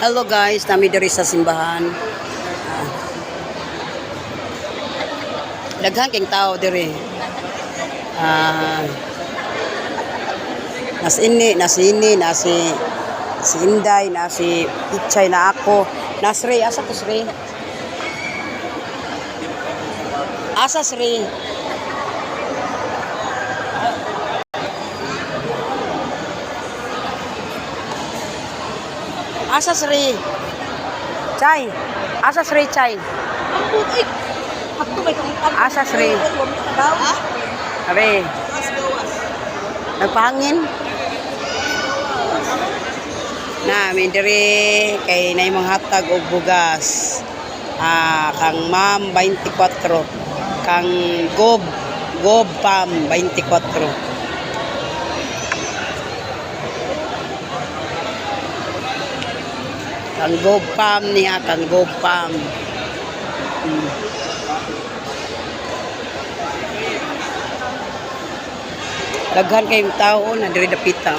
Hello guys, nami diri sa simbahan. Daghan kang tao diri. Si Inday, si Ichay na ako. Nasri, asa ko Sri? Asa Sri? Asa Sri? Chay. Asa Sri Chay? Asa Sri? Are. Nagpahangin? Na, may diri kay na imong hatag og bugas. Kang Ma'am 24. Kang Gob Pam 24. Kang Gob Pam niya, kang Gob Pam. Daghan kayong tao na diri dapita.